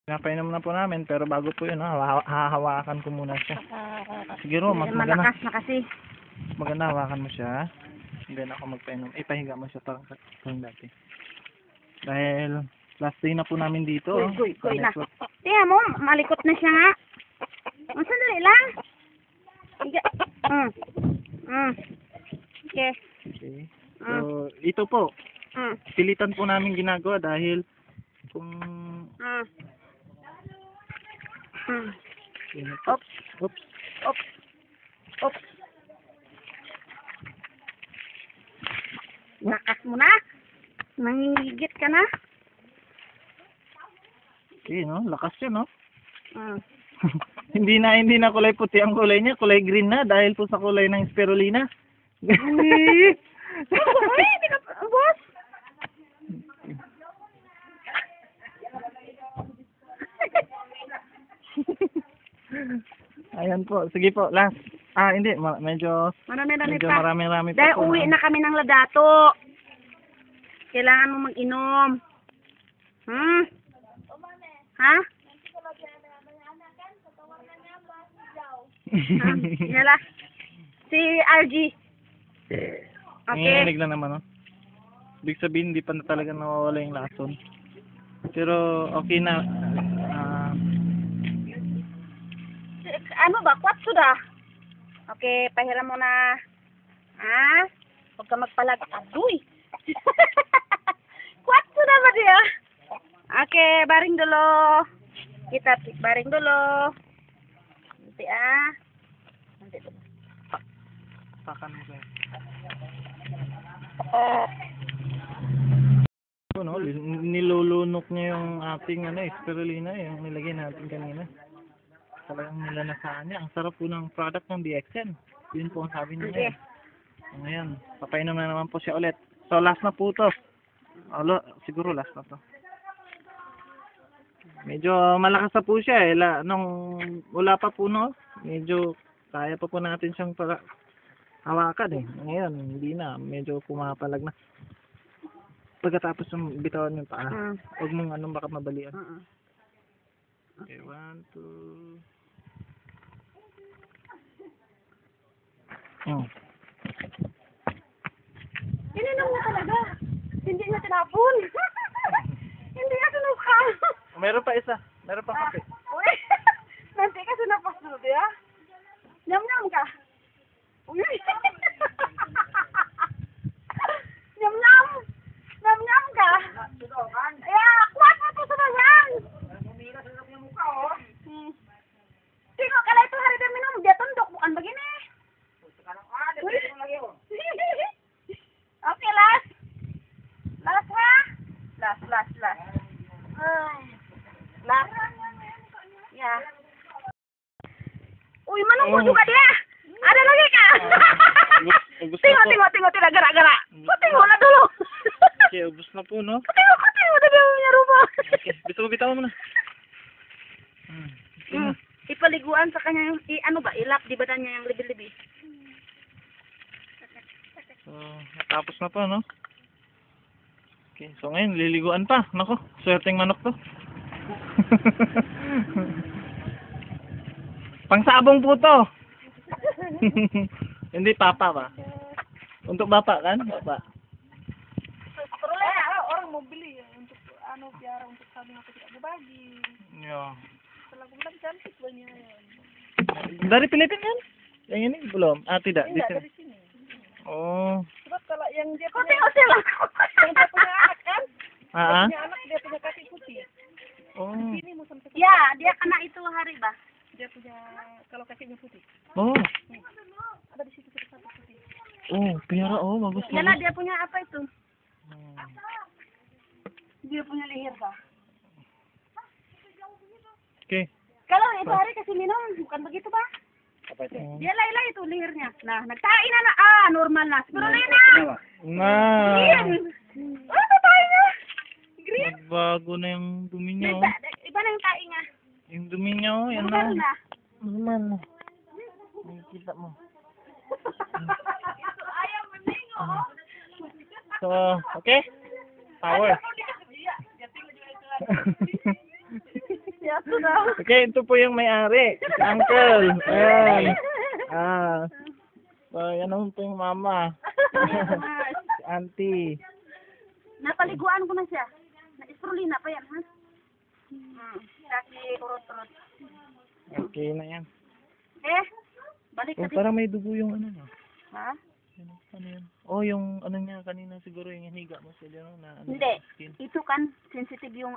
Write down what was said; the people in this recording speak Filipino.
Pinapainom na po namin, pero bago po yun, hahawakan ko muna siya. Siguro, mas maganda. Malakas na kasi. Maganda, hawakan mo siya. Hindi na ako magpainom. Ipahiga mo siya parang dati. Dahil, last day na po namin dito. Kuy na. Tingnan mo, malikot na siya nga. Ang sandali lang. Okay. Okay. So, ito po. Pilitan po namin ginagawa dahil kung... Oops. Oops. Oops. Oops. Lakas mo na. Nangingigit ka na. Okay, no? Lakas yun, no? hindi na kulay puti ang kulay niya. Kulay green na dahil po sa kulay ng spirulina. Ay, hindi ka boss. Ayan po. Sige po, last. Hindi. Medyo marami-rami pa. Dahil po, uwi na kami ng Ladato. Kailangan mo mag-inom. Ha? Yala. Si RG. Okay. Nanginig lang naman, no? Ibig sabihin, hindi pa na talaga nawawala yung lason. Pero, okay na. Ano ba? Kwatso da? Okay, pahiram mo na. Huwag ka magpalag. Aduy! Kwatso na ba diya? Okay, baring dulo. Kita, baring dulo. Nanti Nanti dulo. Pakan mo kayo. No, nilulunok niya yung ating spirulina, yung nilagay natin kanina. Talagang nilanasaan niya. Ang sarap po ng product ng DXN. Yun po ang sabi niya. Ngayon, papainom na naman po siya ulit. So, last na po to. Siguro last na to. Medyo malakas na po siya nung wala pa po, no? Medyo kaya pa po natin siyang hawakan Ngayon, hindi na. Medyo pumapalag na. Pagkatapos ng bitawan yung paa, huwag mong baka mabalian. Okay, 1, 2. Ininom na talaga. Hindi na tinapon. Hindi ka sinuka. Meron pa isa. Meron pa kape. Uy, nanti ka sinapas dulu ya. Nyam-nyam ka. Uy. Nyam-nyam. Nyam-nyam ka. Ya, kuat mo to sa bayan. Tengok kalau itu hari dia minum, dia tunduk bukan begini. Oke, last. Last ha? Last. Last. Ya. Uy, menunggu juga dia. Ada lagi kah? Tengok, tidak gerak-gerak. Tengok na dulu. Okay, ubus na po, no? Tengok tadi punya rumah. Okay, bitaw mo na. Ipaliguan sa kanya yung, ilap di badannya yang lebih-lebih. So, natapos na po, no? Okay, so ngayon, liliguan pa. Nako, swerteng manok to. Pangsabong po to. Hindi, papa ba? Untuk bapak kan? Bapak. Orang mau beli untuk biar untuk saling aku tidak berbagi. Yo. Kalau aku bilang cantik banyak. Dari Filipina kan? Yang ini belum? Tidak. Enggak, dari sini. Oh. Sebab kalau yang dia punya yang dia punya anak kan? Punya anak dia punya kaki putih. Oh. Ini musim seperti. Ya, dia kena itu hari, Bah. Dia punya kalau kakinya putih. Oh. Ada di situ satu putih. Oh, piara bagus. Yalah, dia punya apa itu? Dia punya leher, Bah. Okay. Kalau itu hari kasih minum bukan begitu, Bah. Apa itu? Dia lay-lay itu lehernya. Nah, nagtain na normal na. Spirulina. Nah. Green. Ano tainya? Green. Bago na yung dumi niya. Iba na yung tainya. Yung dumi niya, yan Normal na. Normal na. Kita mo. Itu ayam menengok. So, okay? Power. Dia tinggal juga itu. Okay, ito po yung may-ari. Si Uncle. Ayan. So, yan naman po yung mama. Si Auntie. Napaliguan ko na siya. Na-isprolina pa yan, ha? Kasi urot-urot. Okay na yan. Balik Oh, ka din. parang may dugo yung ano na. Ha? Ano yun? Oh, yung ano niya kanina siguro yung hiniga mo sila no, na ano, Hindi. skin. Ito kan, sensitive yung